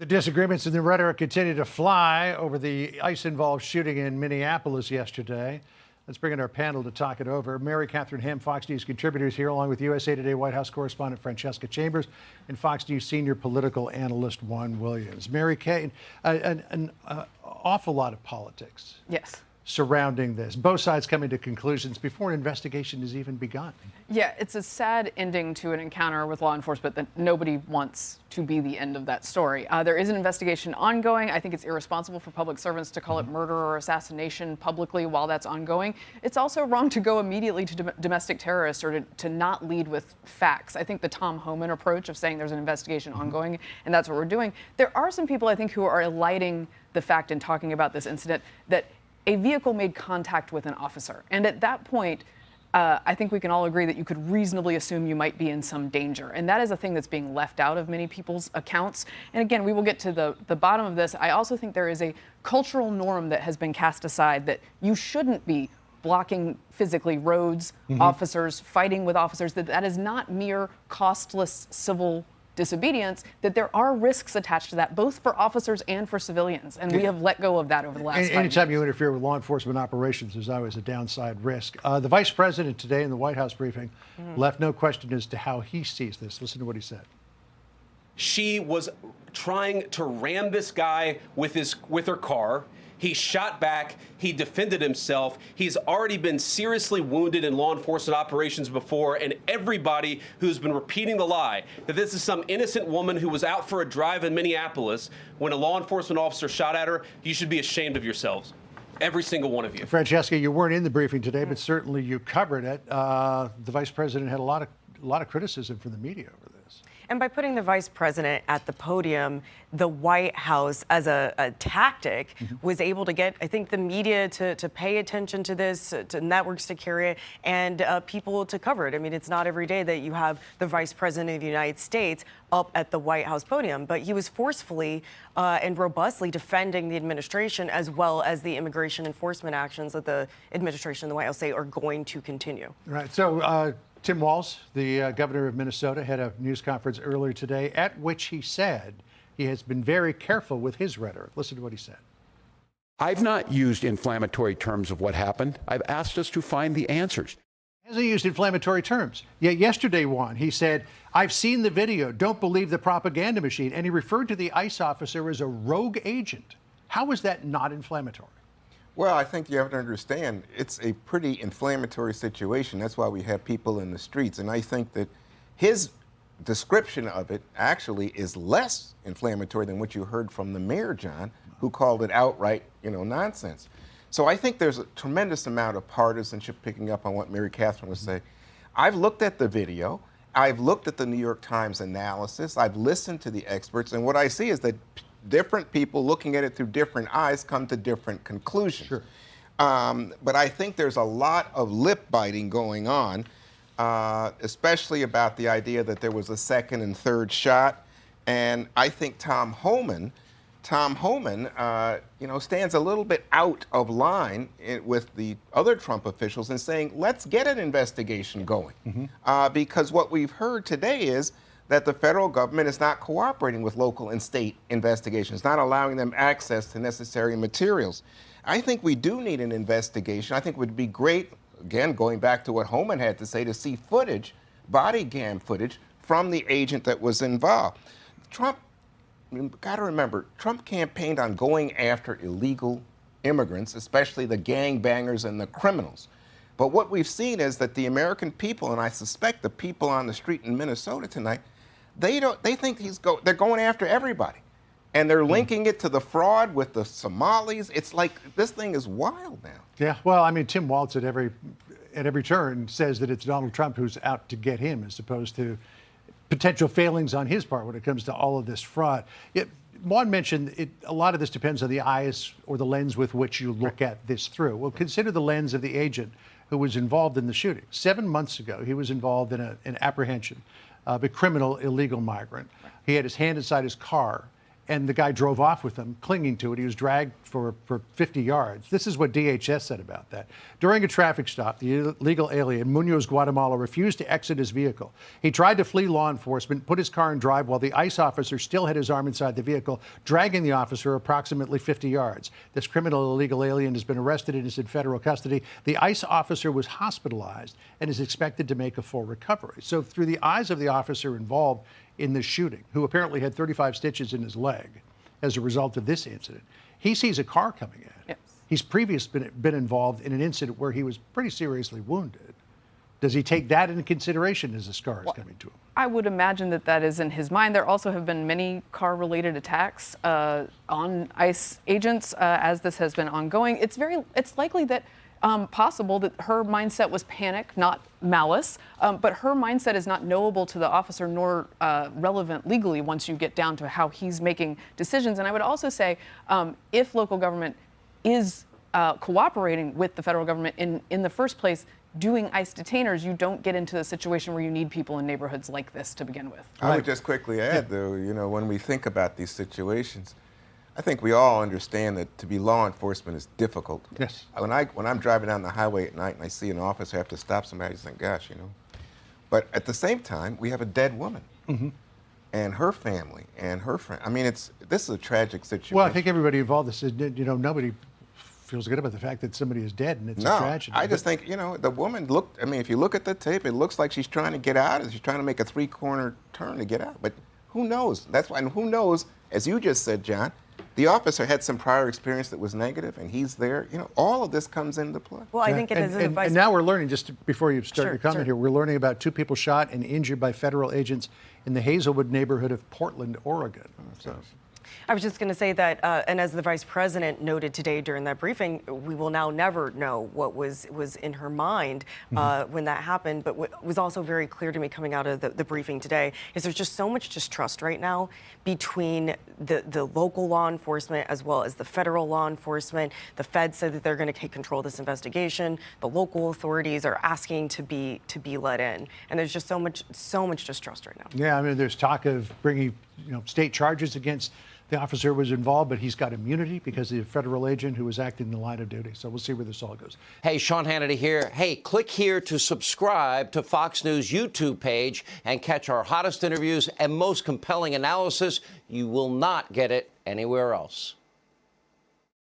The disagreements and the rhetoric continue to fly over the ICE-involved shooting in Minneapolis yesterday. Let's bring in our panel to talk it over. Mary Catherine Ham, Fox News contributor, is here, along with USA Today White House correspondent Francesca Chambers and Fox News senior political analyst Juan Williams. Mary Kay, an awful lot of politics. Yes. Surrounding this, both sides coming to conclusions before an investigation has even begun. Yeah, it's a sad ending to an encounter with law enforcement that nobody wants to be the end of that story. There is an investigation ongoing. I think it's irresponsible for public servants to call it murder or assassination publicly while that's ongoing. It's also wrong to go immediately to domestic terrorists or to not lead with facts. I think the Tom Homan approach of saying there's an investigation ongoing and that's what we're doing. There are some people, I think, who are eliding the fact in talking about this incident that a vehicle made contact with an officer. And at that point, I think we can all agree that you could reasonably assume you might be in some danger. And that is a thing that's being left out of many people's accounts. And again, we will get to the bottom of this. I also think there is a cultural norm that has been cast aside that you shouldn't be blocking physically roads, officers, fighting with officers, that is not mere costless civil disobedience, that there are risks attached to that, both for officers and for civilians. And we have let go of that over the last 5 years. Anytime you interfere with law enforcement operations, there's always a downside risk. The vice president today in the White House briefing left no question as to how he sees this. Listen to what he said. She was trying to ram this guy with her car. He shot back. He defended himself. He's already been seriously wounded in law enforcement operations before, and everybody who's been repeating the lie that this is some innocent woman who was out for a drive in Minneapolis when a law enforcement officer shot at her, you should be ashamed of yourselves. Every single one of you. Francesca, you weren't in the briefing today, but certainly you covered it. The vice president had a lot of criticism from the media over this. And by putting the vice president at the podium, the White House, as a tactic, was able to get, I think, the media to pay attention to this, to networks to carry it, and people to cover it. I mean, it's not every day that you have the vice president of the United States up at the White House podium, but he was forcefully and robustly defending the administration as well as the immigration enforcement actions that the administration and the White House say are going to continue. Right. So, Tim Walz, the governor of Minnesota, had a news conference earlier today at which he said he has been very careful with his rhetoric. Listen to what he said. I've not used inflammatory terms of what happened. I've asked us to find the answers. He hasn't used inflammatory terms. Yet yesterday, Juan, he said, I've seen the video. Don't believe the propaganda machine. And he referred to the ICE officer as a rogue agent. How is that not inflammatory? Well, I think you have to understand it's a pretty inflammatory situation. That's why we have people in the streets. And I think that his description of it actually is less inflammatory than what you heard from the mayor, John, who called it outright, nonsense. So I think there's a tremendous amount of partisanship, picking up on what Mary Catherine was saying. I've looked at the video. I've looked at the New York Times analysis. I've listened to the experts. And what I see is that different people looking at it through different eyes come to different conclusions. Sure. But I think there's a lot of lip biting going on, especially about the idea that there was a second and third shot. And I think Tom Homan, stands a little bit out of line with the other Trump officials in saying, let's get an investigation going. Because what we've heard today is that the federal government is not cooperating with local and state investigations, not allowing them access to necessary materials. I think we do need an investigation. I think it would be great, again, going back to what Homan had to say, to see footage, body cam footage, from the agent that was involved. Trump, you've got to remember, Trump campaigned on going after illegal immigrants, especially the gangbangers and the criminals. But what we've seen is that the American people, and I suspect the people on the street in Minnesota tonight, they think they're going after everybody. And they're linking it to the fraud with the Somalis. It's like this thing is wild now. Yeah, well, I mean, Tim Walz at every turn says that it's Donald Trump who's out to get him, as opposed to potential failings on his part when it comes to all of this fraud. Juan mentioned a lot of this depends on the eyes or the lens with which you look at this through. Well, consider the lens of the agent who was involved in the shooting. 7 months ago, he was involved in an apprehension of a criminal illegal migrant. He had his hand inside his car, and the guy drove off with him, clinging to it. He was dragged for 50 yards. This is what DHS said about that. During a traffic stop, the illegal alien, Munoz Guatemala, refused to exit his vehicle. He tried to flee law enforcement, put his car in drive while the ICE officer still had his arm inside the vehicle, dragging the officer approximately 50 yards. This criminal illegal alien has been arrested and is in federal custody. The ICE officer was hospitalized and is expected to make a full recovery. So through the eyes of the officer involved in this shooting, who apparently had 35 stitches in his leg as a result of this incident, he sees a car coming in. Yes. He's previously been involved in an incident where he was pretty seriously wounded. Does he take that into consideration as the scar is coming to him? I would imagine that that is in his mind. There also have been many car-related attacks on ICE agents as this has been ongoing. It's likely that possible that her mindset was panic, not malice, but her mindset is not knowable to the officer nor relevant legally once you get down to how he's making decisions. And I would also say if local government is cooperating with the federal government in the first place, doing ICE detainers, you don't get into the situation where you need people in neighborhoods like this to begin with. I would just quickly add, though, when we think about these situations, I think we all understand that to be law enforcement is difficult. Yes. When I'm driving down the highway at night and I see an officer have to stop somebody, I just think, gosh, But at the same time, we have a dead woman. And her family and her friend. I mean, this is a tragic situation. Well, I think everybody involved said, nobody feels good about the fact that somebody is dead, and it's a tragedy. I just think, the woman looked, if you look at the tape, it looks like she's trying to get out, and she's trying to make a three-corner turn to get out. But who knows? That's why, and who knows, as you just said, John, the officer had some prior experience that was negative, and he's there. All of this comes into play. Well, I think it is advice. And now we're learning, just before you start your comment Sure. here, we're learning about 2 people shot and injured by federal agents in the Hazelwood neighborhood of Portland, Oregon. So. I was just going to say that, and as the vice president noted today during that briefing, we will now never know what was in her mind when that happened. But what was also very clear to me coming out of the briefing today is there's just so much distrust right now between the local law enforcement as well as the federal law enforcement. The Fed said that they're going to take control of this investigation. The local authorities are asking to be let in, and there's just so much distrust right now. Yeah, I mean, there's talk of bringing state charges against the officer who was involved, but he's got immunity because he's a federal agent who was acting in the line of duty. So we'll see where this all goes. Hey, Sean Hannity here. Hey, click here to subscribe to Fox News YouTube page and catch our hottest interviews and most compelling analysis. You will not get it anywhere else.